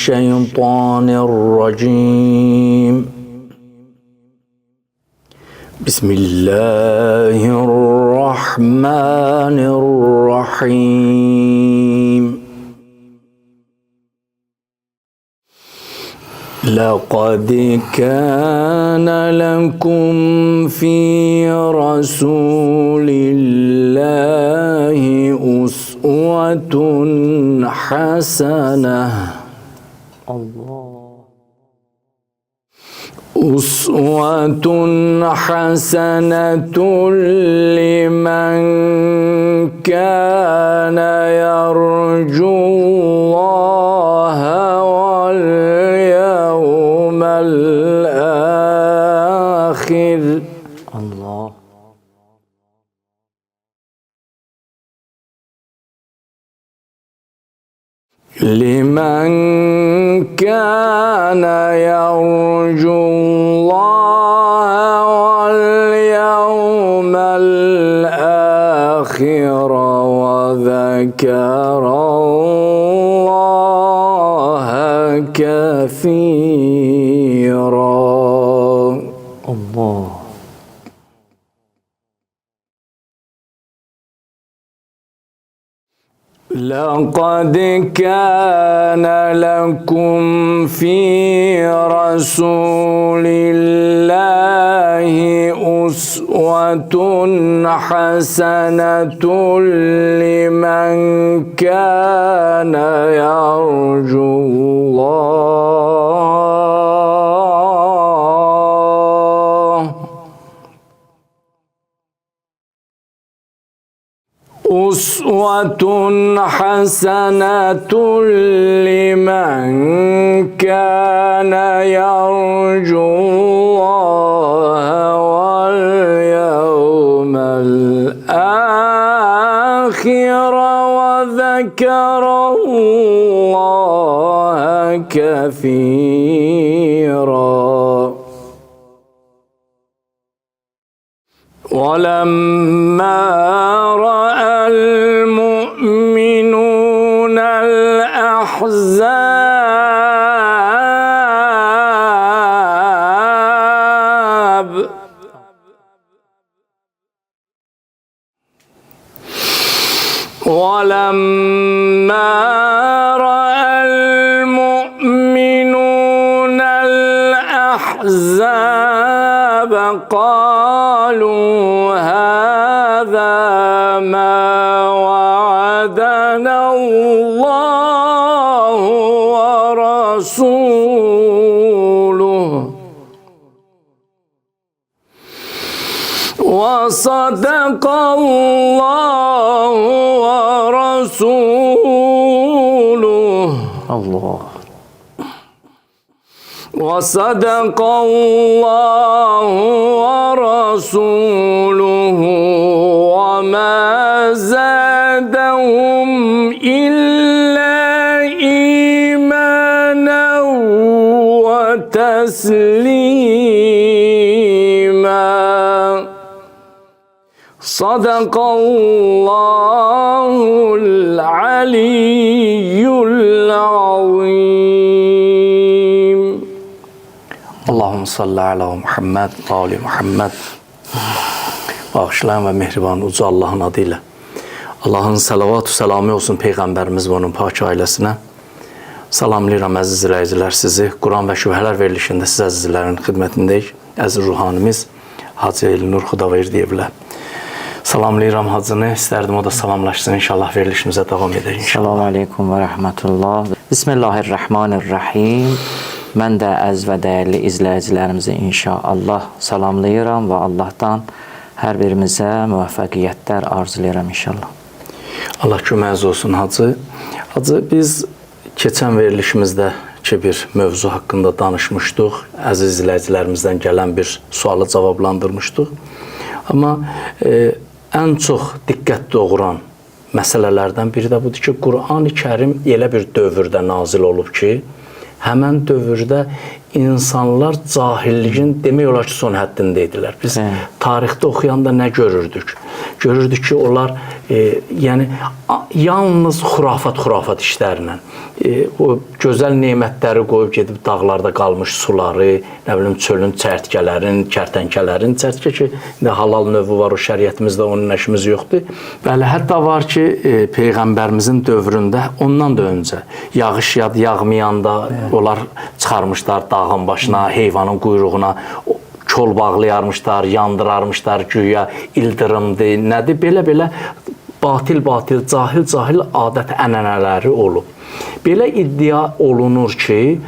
الشيطان الرجيم بسم الله الرحمن الرحيم لقد كان لكم في رسول الله أسوة حسنة أسوة حسنة لمن كان يرجو الله واليوم الآخر لمن كان يرجو الله واليوم الآخر وذكر الله كثيرا لقد كان لكم في رسول الله أسوة حسنة لمن كان يرجو الله أسوة حسنة لمن كان يرجو الله واليوم الآخر وذكر الله كثيرا ولما رأى المؤمنون الأحزاب ولما رأى المؤمنون الأحزاب قالوا هذا ما وعدنا الله ورسوله وصدق الله ورسوله وصدق الله ورسوله وما زادهم إلا إيمانا وتسليما صدق الله العلي العظيم Allahümme salli ala Muhammed ve ali Muhammed. Bağışlayan ve mehriban uca Allah'ın adıyla. Allah'ın salavat-ı selamı olsun Peygamberimiz ve onun pak ailesine. Salamlayıram əziz izləyicilər sizi. Quran və şübhələr verilişində siz əzizlərin xidmətindəyik. Əziz ruhanimiz Hacı Elnur Xudaverdiyevlə. Salamlayıram Hacını. İstərdim o da salamlaşsın. İnşallah verilişimizə davam edək. Selamun Aleyküm və Rəhmətullah. Bismillahirrahmanirrahim. Mən də əziz və dəyərli izləyicilərimizi inşallah salamlayıram və Allahdan hər birimizə müvəffəqiyyətlər arzulayıram inşallah. Allah köməyiniz olsun Hacı. Hacı, biz keçən verilişimizdə bir mövzu haqqında danışmışdıq. Əziz izləyicilərimizdən gələn bir sualı cavablandırmışdıq. Amma ən çox diqqət doğuran məsələlərdən biri də budur ki, Qur'an-ı Kərim elə bir dövrdə nazil olub ki, həmən dövrdə insanlar cahilliyin demək olar ki, son həddində idilər. Biz tarixdə oxuyanda nə görürdük? Görürdük ki, onlar yəni yalnız xurafat işlərlə o gözəl nemətləri qoyub gedib dağlarda qalmış suları, nə bilim çölün çərtkələrin, kərtənkələrin, çərtkə ki, indi halal növü var, o şəriətimizdə onun nəşimiz yoxdur. Bəli, hətta var ki, Peyğəmbərimizin dövründə, ondan da öncə yağış yağmayanda onlar çıxarmışlar dağın başına, heyvanın quyruğuna kol bağlayarmışlar, yandırarmışlar, güya ildırımdır, nədir, belə batil, cahil adət ənənələri olub. Belə iddia olunur ki,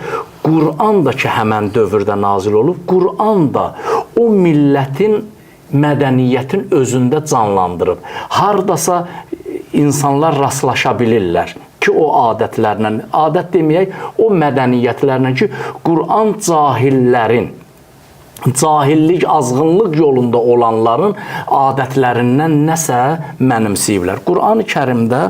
Quran da ki, həmən dövrdə nazil olub, Quran da o millətin mədəniyyətin özündə canlandırıb. Hardasa insanlar rastlaşa bilirlər ki, o adətlərlə, adət deməyək, o mədəniyyətlərlə ki, Quran cahillik, azğınlıq yolunda olanların adətlərindən nəsə mənimsəyiblər. Quran-ı Kərimdə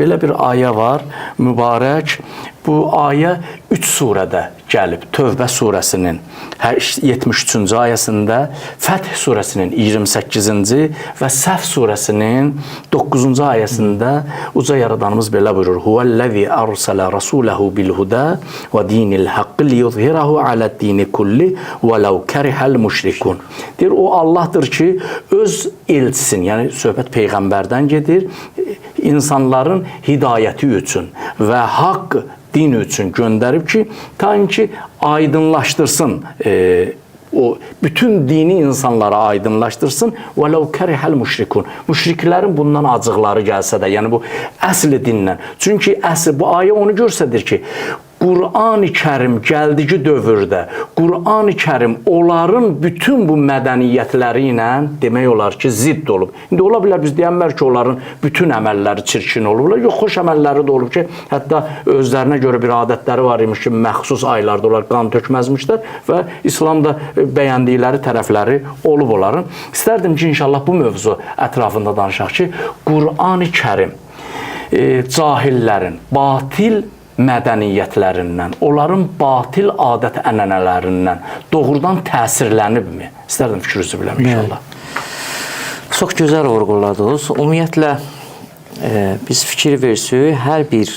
belə bir ayə var, mübarək. Bu ayə 3 surədə gəlib. Tövbə surəsinin 73-cü ayəsində, Fəth surəsinin 28-ci və Səf surəsinin 9-cu ayəsində uca yaradanımız belə buyurur. Huvəl-ləzi ərsələ rasuləhu bil-hudə və dinil haqqi liyuzhirahu aləd-dini kulli və ləv kərihəl müşrikun. Deyir, o Allahdır ki, öz elçisin, yəni söhbət Peyğəmbərdən gedir, insanların hidayəti üçün və haqq din üçün göndərib ki, ki aydınlaşdırsın, o bütün dini insanlara aydınlaşdırsın. وَلَوْ كَرِهَ الْمُشْرِكُونَ Müşriklərin bundan acıqları gəlsə də, yəni bu əsli dinlə. Çünki bu ayə onu göstərir ki, Quran-ı Kərim gəldiyi dövrdə, Quran-ı Kərim onların bütün bu mədəniyyətləri ilə demək olar ki, zidd olub. İndi ola bilər biz deyənlər ki, onların bütün əməlləri çirkin olublar. Yox, xoş əməlləri də olub ki, hətta özlərinə görə bir adətləri var imiş ki, məxsus aylarda onlar qan tökməzmişlər və İslamda bəyəndikləri tərəfləri olub onların. İstərdim ki, inşallah bu mövzu ətrafında danışaq ki, Quran-ı Kərim cahillərin, batil mədəniyyətlərindən, onların batil adət ənənələrindən doğrudan təsirlənibmi? İstərdim fikrinizi biləm inşallah. Çox gözəl vurğuladınız. Ümumiyyətlə, biz fikir verirsək, hər bir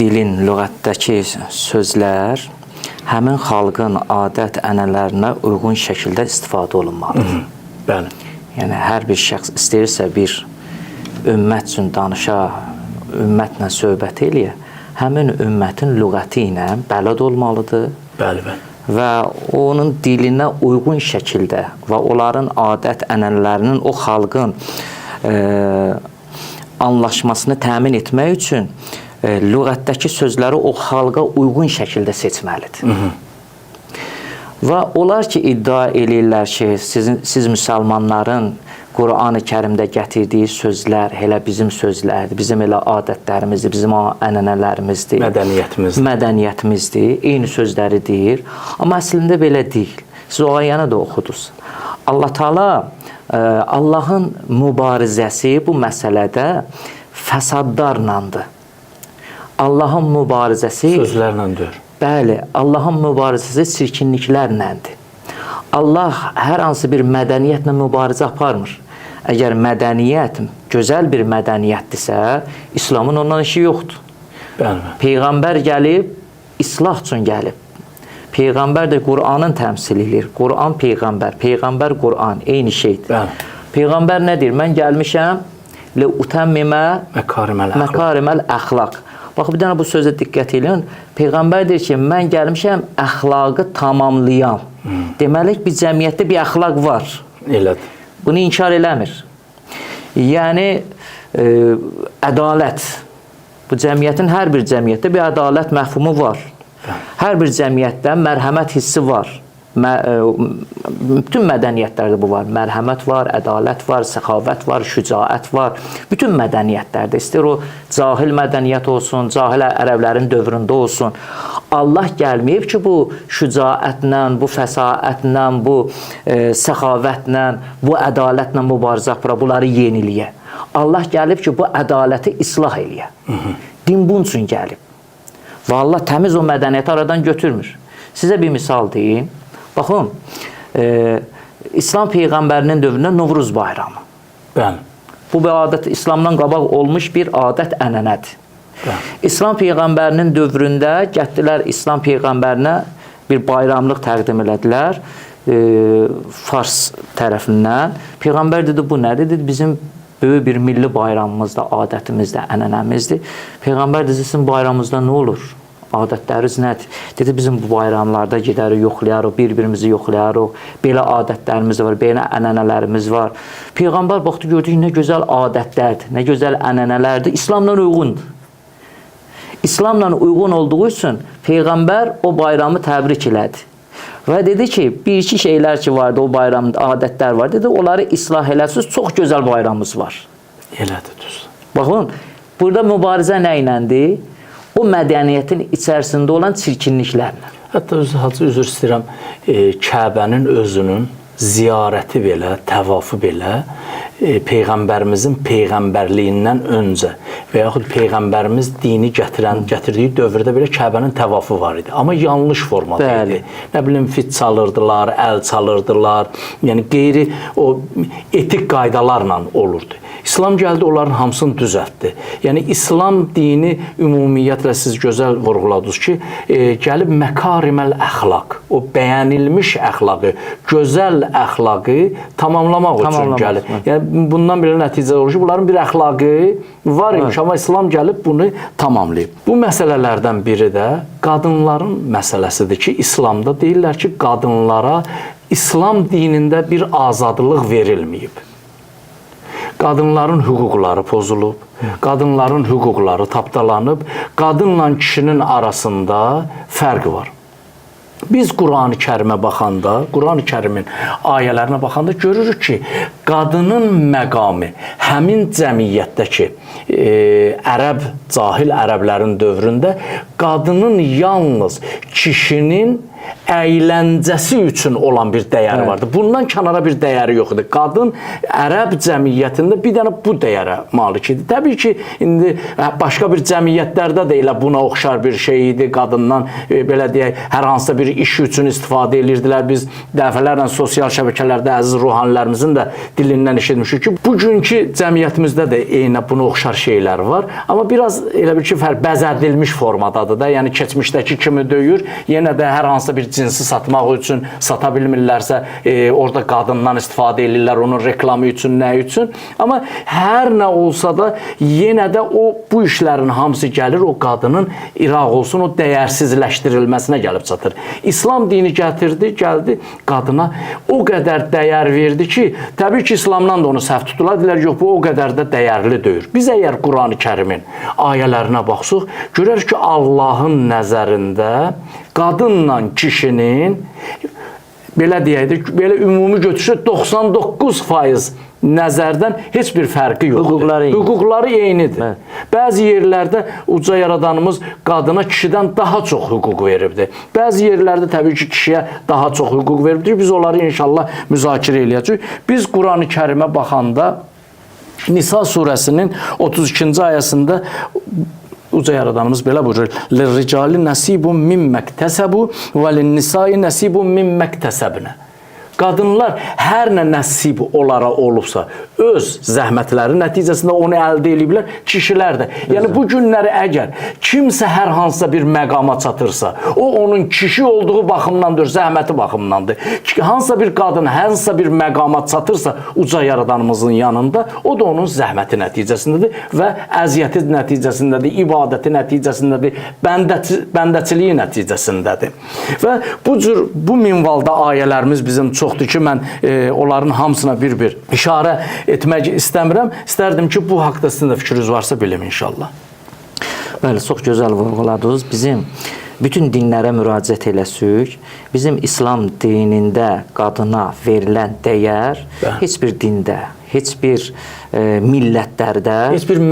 dilin, lüğətdəki sözlər həmin xalqın adət ənənələrinə uyğun şəkildə istifadə olunmalıdır. Bəli. Yəni, hər bir şəxs istəyirsə bir ümmət üçün danışa, ümmətlə söhbət eləyə, həmin ümmətin lüğəti ilə bələd olmalıdır. Bəli, bəli. Və onun dilinə uyğun şəkildə və onların adət ənənələrinin o xalqın anlaşmasını təmin etmək üçün lüğətdəki sözləri o xalqa uyğun şəkildə seçməlidir. Və onlar ki, iddia eləyirlər ki, siz müsəlmanların Quran-ı Kərimdə gətirdiyi sözlər elə bizim sözlərdir, bizim elə adətlərimizdir, bizim ənənələrimizdir, mədəniyyətimizdir, eyni sözləri deyir. Amma əslində belə deyil. Siz o ayəni də oxudunuz. Allah Teala, Allahın mübarizəsi bu məsələdə fəsadlarlandır. Allahın mübarizəsi sözlərlə deyir. Bəli, Allahın mübarizəsi çirkinliklərləndir. Allah hər hansı bir mədəniyyətlə mübarizə aparmır. Əgər mədəniyyət gözəl bir mədəniyyətdirsə, İslamın ondan işi yoxdur. Bəli. Peyğəmbər gəlib, islah üçün gəlib. Peyğəmbər də Qur'anın təmsil edir. Qur'an Peyğəmbər, Peyğəmbər Qur'an, eyni şeydir. Bəli. Peyğəmbər nə deyir? Mən gəlmişəm لِأُتَمِّمَ مَكَارِمَ الْأَخْلَقِ Bax, bir dənə bu sözə diqqət edin. Peyğəmbər deyir ki, mən gəlmişəm əxlaqı tamamlayan. Deməli, bir cəmiyyətdə bir əxlaq var. Elədir. Bunu inkar eləmir. Yəni, ədalət. Bu cəmiyyətin hər bir cəmiyyətdə bir ədalət məfhumu var. Hər bir cəmiyyətdə mərhəmət hissi var. Bütün mədəniyyətlərdə bu var. Mərhəmət var, ədalət var, səxavət var, şücaət var. Bütün mədəniyyətlərdə, istəyir o cahil mədəniyyət olsun, cahil ərəblərin dövründə olsun. Allah gəlməyib ki, bu şücaətlə, bu fəsaətlə, bu səxavətlə, bu ədalətlə mübarizə apara, bunları yeniliyə. Allah gəlib ki, bu ədaləti islah eləyə. Din bunun üçün gəlib. Və Allah təmiz o mədəniyyəti aradan götürmür. Sizə bir misal deyim. Baxın, İslam peyğəmbərinin dövründə Novruz bayramı. Bəli. Bu bir adət İslamdan qabaq olmuş bir adət ənənədir. Bəli. İslam peyğəmbərinin dövründə getdilər İslam peyğəmbərinə bir bayramlıq təqdim elədilər. Fars tərəfindən. Peyğəmbər dedi, bu nədir? Dedi, bizim böyük bir milli bayramımızda, adətimizdə, ənənəmizdir. Peyğəmbər dedi, sizin bayramımızda nə olur? Adətləriniz nədir? Dedi, bizim bu bayramlarda gedərik, yoxlayarıq, bir-birimizi yoxlayarıq. Belə adətlərimiz var, belə ənənələrimiz var. Peyğəmbər baxdı, gördü ki, nə gözəl adətlərdir, nə gözəl ənənələrdir. İslamla uyğundur. İslamla uyğun olduğu üçün Peyğəmbər o bayramı təbrik elədi. Və dedi ki, bir-iki şeylər ki vardı, o bayramda adətlər var. Dedi, onları islah eləsiniz, çox gözəl bayramımız var. Elədir, düzdür. Baxın, burada mübarizə nə iləndir? O mədəniyyətin içərisində olan çirkinliklərlə. Hətta Hacı, üzr istəyirəm, Kəbənin özünün ziyarəti belə, təvafı belə Peyğəmbərimizin peyğəmbərliyindən öncə və yaxud Peyğəmbərimiz dini gətirdiyi dövrdə belə Kəbənin təvafı var idi. Amma yanlış formada idi. Nə bilim, fit çalırdılar, əl çalırdılar. Yəni, qeyri o etik qaydalarla olurdu. İslam gəldi, onların hamısını düzəltdi. Yəni, İslam dini ümumiyyətlə siz gözəl vurğuladınız ki, gəlib məkariməl əxlaq, o bəyənilmiş əxlaqı, gözəl əxlaqı tamamlamaq üçün gəlir. Yəni, bundan belə nəticə olur ki, bunların bir əxlaqı var imiş, amma İslam gəlib bunu tamamlayıb. Bu məsələlərdən biri də qadınların məsələsidir ki, İslamda deyirlər ki, qadınlara İslam dinində bir azadlıq verilməyib. Qadınların hüquqları pozulub, qadınların hüquqları tapdalanıb, qadınla kişinin arasında fərq var. Biz Quran-ı Kərimə baxanda, Quran-ı Kərimin ayələrinə baxanda görürük ki, qadının məqamı həmin cəmiyyətdəki cahil ərəblərin dövründə qadının yalnız kişinin əyləncəsi üçün olan bir dəyəri vardı. Bundan kənara bir dəyəri yox idi. Qadın ərəb cəmiyyətində bir dənə bu dəyərə malik idi. Təbii ki, indi başqa bir cəmiyyətlərdə də elə buna oxşar bir şey idi. Qadından, belə deyək, hər hansısa bir iş üçün istifadə edirdilər. Biz dəfələrlə sosial şəbəkələrdə əziz ruhanilərimizin də dilindən eşitmişik ki, bugünkü cəmiyyətimizdə də eyni buna oxşar şeylər var. Amma biraz elə bir ki, bəzədilmiş formadadır da. Yəni, keçmişdəki kimi deyir, yenə də hər hansısa bir cinsi satmaq üçün sata bilmirlərsə, orada qadından istifadə edirlər, onun reklamı üçün, nə üçün. Amma hər nə olsa da yenə də bu işlərin hamısı gəlir o qadının iraq olsun, o dəyərsizləşdirilməsinə gəlib çatır. İslam dini gəldi, qadına o qədər dəyər verdi ki, təbii ki, İslamdan da onu səhv tuturlar, deyirlər, yox, bu o qədər də dəyərli deyil. Biz əgər Quran-ı Kərimin ayələrinə baxsaq, görərik ki, Allahın nəzərində qadınla kişinin, belə deyək, belə ümumi götürsə 99% nəzərdən heç bir fərqi yoxdur. Hüquqları eynidir. Bəzi yerlərdə uca yaradanımız qadına kişidən daha çox hüquq veribdir. Bəzi yerlərdə təbii ki, kişiyə daha çox hüquq veribdir. Biz onları inşallah müzakirə eləyəcəyik. Biz Quran-ı Kərimə baxanda Nisa surəsinin 32-ci ayəsində uca yaradanımız belə buyurur. Lirricali nasibun mimmektəsəbu və linnisai nasibun mimmektəsəbnə. Qadınlar hər nə nəsib onlara olubsa, öz zəhmətləri nəticəsində onu əldə ediblər, kişilər də. Yəni, bu günləri əgər kimsə hər hansısa bir məqama çatırsa, o onun kişi olduğu baxımdandır, zəhməti baxımdandır. Hansısa bir qadın hansısa bir məqama çatırsa, uca yaradanımızın yanında, o da onun zəhməti nəticəsindədir və əziyyəti nəticəsindədir, ibadəti nəticəsindədir, bəndəçiliyi nəticəsindədir. Və bu minvalda ayələrimiz bizim çoxdur ki, mən onların hamısına bir-bir işarə etmək istəmirəm. İstərdim ki, bu haqda sizin də fikriniz varsa bilim inşallah. Bəli, çox gözəl vurğuladınız. Bizim bütün dinlərə müraciət eləsək, bizim İslam dinində qadına verilən dəyər heç bir dində, heç bir millətlərdə, heç bir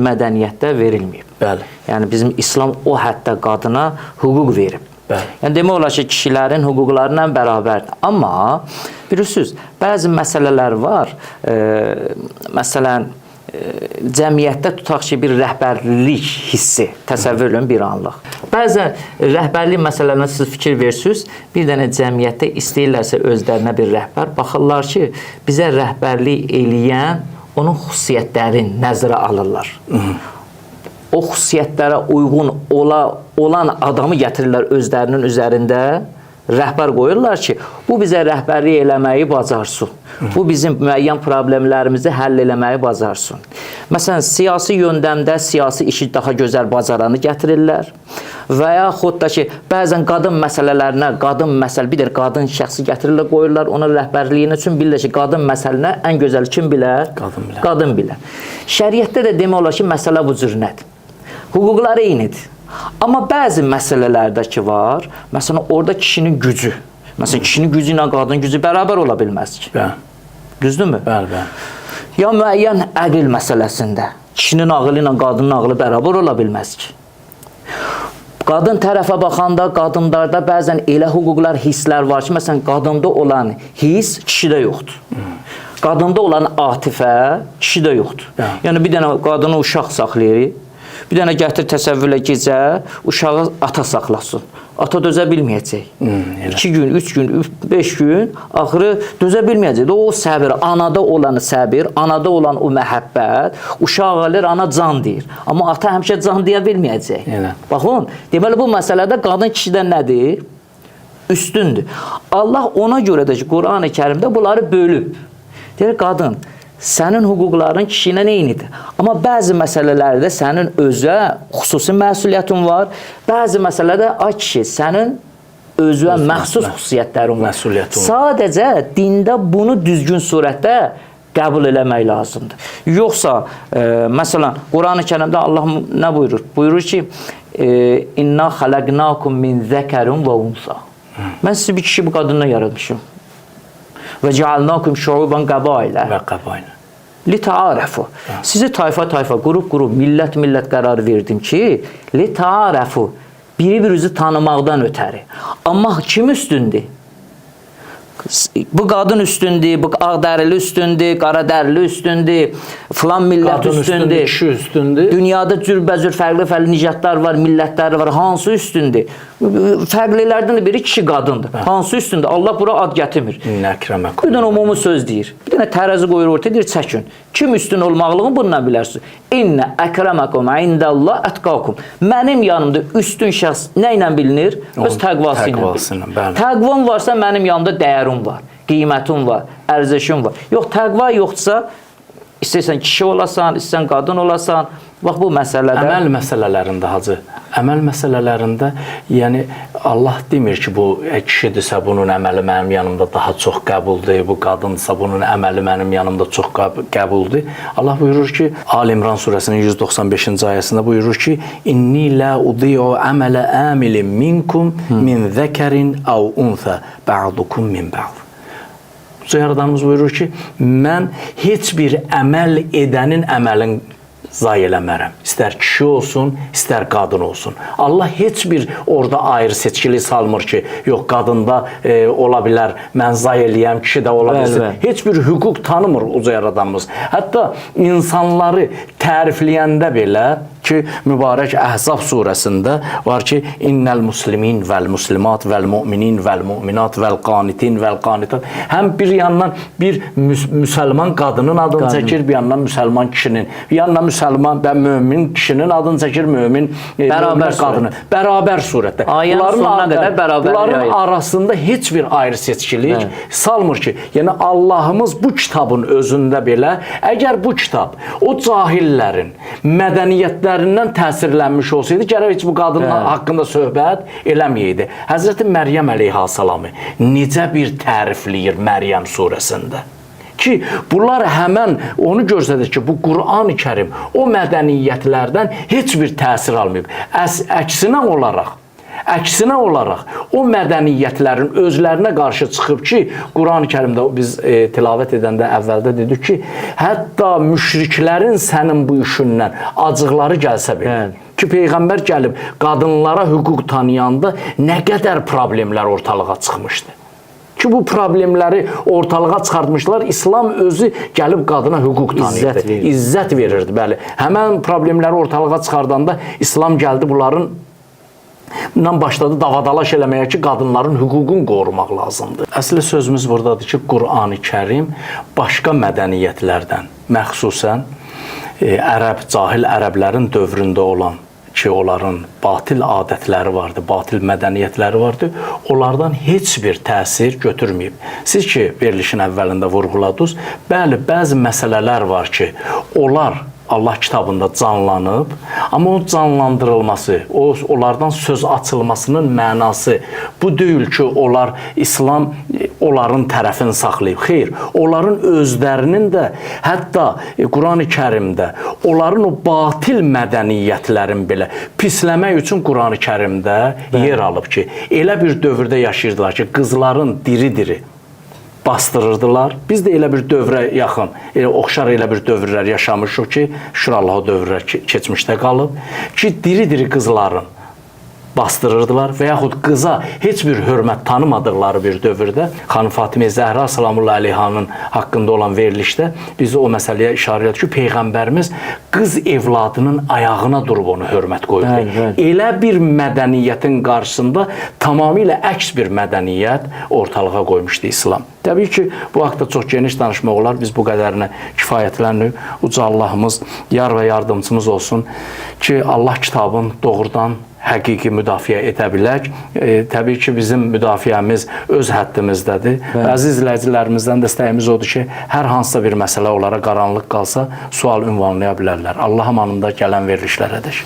mədəniyyətdə verilməyib. Bəli. Yəni, bizim İslam o həddə qadına hüquq verib. Bəli. Yəni, demək olar ki, kişilərin hüquqlarla bərabərdir. Amma, bilirsiniz, bəzi məsələlər var. Məsələn, cəmiyyətdə tutaq ki, bir rəhbərlik hissi təsəvvür edin bir anlıq. Bəzən rəhbərlik məsələlərinə siz fikir versiniz, bir dənə cəmiyyətdə istəyirlərsə özlərinə bir rəhbər, baxırlar ki, bizə rəhbərlik eləyən onun xüsusiyyətlərini nəzərə alırlar. O xüsusiyyətlərə uyğun olan adamı gətirirlər özlərinin üzərində, rəhbər qoyurlar ki, bu bizə rəhbərlik eləməyi bacarsın. Bu bizim müəyyən problemlərimizi həll eləməyi bacarsın. Məsələn, siyasi yöndəmdə siyasi işi daha gözəl bacaranı gətirirlər. Və yaxud da ki, bəzən qadın məsələlərinə, bir də qadın şəxsi gətirirlər, qoyurlar ona rəhbərliyini üçün bilirlər ki, qadın məsəlinə ən gözəl kim bilər? Qadın bilər. Şəriətdə də demək olar ki, məsələ bu cür nədir? Hüquqları eynidir. Amma bəzi məsələlərdə ki var, məsələn, orada kişinin gücü, məsələn, kişinin gücü ilə qadın gücü bərabər ola bilməz ki. Düzdürmü? Bəli. Ya müəyyən əql məsələsində kişinin ağlı ilə qadının ağlı bərabər ola bilməz ki. Qadın tərəfə baxanda qadınlarda bəzən elə hüquqlar, hisslər var ki, məsələn, qadında olan hiss kişidə yoxdur. Qadında olan atifə kişidə yoxdur. Yəni, bir dənə qadını uşaq saxlayır, bir dənə gətir təsəvvürlə gecə uşağı ata saxlasın. Ata dözə bilməyəcək. 2 gün, 3 gün, 5 gün axırı dözə bilməyəcək. O səbir, anada olanı səbir, anada olan o məhəbbət, uşaq alır, ana can deyir. Amma ata həmişə can deyə bilməyəcək. Baxın, deməli bu məsələdə qadın kişidən nədir? Üstündür. Allah ona görə də ki, Qur'an-ı Kərimdə bunları bölüb. Deyir, qadın, sənin hüquqların kişi ilə eynidir. Amma bəzi məsələlərdə sənin özə xüsusi məsuliyyətin var. Bəzi məsələdə, ay kişi, sənin özə məxsus xüsusiyyətlərin var. Sadəcə dində bunu düzgün surətdə qəbul eləmək lazımdır. Yoxsa, məsələn, Qur'an-ı Kərimdə Allah nə buyurur? Buyurur ki, İnna xaləqnakum min zəkərin və unsa. Mən sizi bir kişi bu qadından yaratmışım. Və cəalnakum şuuban qəbailə. Lita'arefu. Sizi tayfa, qrup, millət qərar verdim ki, lita'arefu. Biri-birinizi tanımaqdan ötəri. Amma kim üstündür? Bu qadın üstündür, bu ağdərili üstündür, qaradərili üstündür, filan millət üstündür, kişi üstündür. Dünyada cürbəcür fərqli nicatlar var, millətlər var. Hansı üstündür? Fərqlilərdən biri kişi qadındır. Hansı üstündür? Allah bura ad gətirmir. Bir dənə umumi söz deyir. Bir dənə tərəzi qoyur ortaya, deyir, çəkin. Kim üstün olmaqlığını bununla bilərsiniz. İnnə əkrəməkum indəllah ətqakum. Mənim yanımda üstün şəxs nə ilə bilinir? Öz təqvası ilə bilinir. Təqvan varsa mənim yanımda dəyərim var, qiymətim var, ərzəşim var. Yox, təqva yoxdursa, istəyirsən kişi olasan, istəyirsən qadın olasan, bax bu məsələdə... Əməl məsələlərində, hacı, əməl məsələlərində, yəni Allah demir ki, bu kişidirsə bunun əməli mənim yanımda daha çox qəbuldur, bu qadındırsa bunun əməli mənim yanımda çox qəbuldur. Allah buyurur ki, Ali-İmran surəsinin 195-ci ayəsində buyurur ki, İnni lə udi'u əmələ əmilin minkum min zəkərin əv unthə bə'dukum min bə'd. Yaradanımız buyurur ki, mən heç bir əməl edənin əməlin zay eləmərəm. İstər kişi olsun, istər qadın olsun. Allah heç bir orada ayrı seçkili salmır ki, yox, qadında ola bilər, mən zay eləyəm, kişi də ola bilsin. Heç bir hüquq tanımır uca yaradanımız. Hətta insanları tərifləyəndə belə ki, mübarək Əhzab surəsində var ki, İnnəl muslimin vəl muslimat vəl müminin vəl müminat vəl qanitin vəl qanitat. Həm bir yandan bir müsəlman qadının adını çəkir, bir yandan müsəlman kişinin, bir yandan müsəlman və mömin kişinin adını çəkir, mömin qadını. Bərabər surətdə. Ayənin sonuna qədər bərabər. Bunların arasında heç bir ayrı seçkilik salmır ki, yəni Allahımız bu kitabın özündə belə, əgər bu kitab o cahillərin mədəniyyətlərindən təsirlənmiş olsaydı, gərək heç bu qadınlar haqqında söhbət eləməyəydi. Həzrəti Məryəm əleyhissalamı necə bir tərifləyir Məryəm surəsində? Ki, bunlar həmən onu göstərir ki, bu Qur'an-ı Kərim o mədəniyyətlərdən heç bir təsir almayıb. Əksinə olaraq o mədəniyyətlərin özlərinə qarşı çıxıb ki, Qur'an-ı Kərimdə biz tilavət edəndə əvvəldə dedik ki, hətta müşriklərin sənin bu işindən acıqları gəlsə belə. Ki, Peyğəmbər gəlib qadınlara hüquq tanıyanda nə qədər problemlər ortalığa çıxmışdı. Ki, ki, bu problemləri ortalığa çıxartmışlar. İslam özü gəlib qadına hüquq tanıyırdı. İzzət verirdi, bəli. Həmən problemləri ortalığa çıxardanda İslam gəldi bunların başladı davadalaş eləməyə ki, qadınların hüququnu qorumaq lazımdır. Əsli sözümüz buradadır ki, Qur'an-ı Kərim başqa mədəniyyətlərdən, məxsusən ərəb, cahil ərəblərin dövründə olan ki, onların batil adətləri vardı, batil mədəniyyətləri vardı, onlardan heç bir təsir götürməyib. Siz ki, verilişin əvvəlində vurğuladınız, bəli, bəzi məsələlər var ki, onlar Allah kitabında canlanıb, amma o canlandırılması, onlardan söz açılmasının mənası bu deyil ki, İslam onların tərəfini saxlayıb. Xeyr, onların özlərinin də, hətta Qur'an-ı Kərimdə onların o batil mədəniyyətlərin belə pisləmək üçün Qur'an-ı Kərimdə yer alıb ki, elə bir dövrdə yaşayırdılar ki, qızların diri-diri bastırırdılar. Biz də elə bir dövrə yaxın, oxşar elə bir dövrlər yaşamışıq ki, şükür Allaha o dövrlər keçmişdə qalıb ki, diri-diri qızların bastırırdılar və yaxud qıza heç bir hörmət tanımadıqları bir dövrdə Xanım Fatimə Zəhra salamullah əleyhanın haqqında olan verilişdə biz o məsələyə işarə edirik ki, Peyğəmbərimiz qız evladının ayağına durub onu hörmət qoyurdu. Elə bir mədəniyyətin qarşısında tamamilə əks bir mədəniyyət ortalığa qoymuşdu İslam. Təbii ki, bu haqda çox geniş danışmaq olar. Biz bu qədərinə kifayətlənirik. Uca Allahımız yar və yardımcımız olsun ki, Allah kitabın doğrudan həqiqi müdafiə edə bilək. Təbii ki, bizim müdafiəmiz öz həddimizdədir. Əziz izləyicilərimizdən dəstəyimiz odur ki, hər hansısa bir məsələ onlara qaranlıq qalsa, sual ünvanlaya bilərlər. Allah amanında gələn verilişlərədək.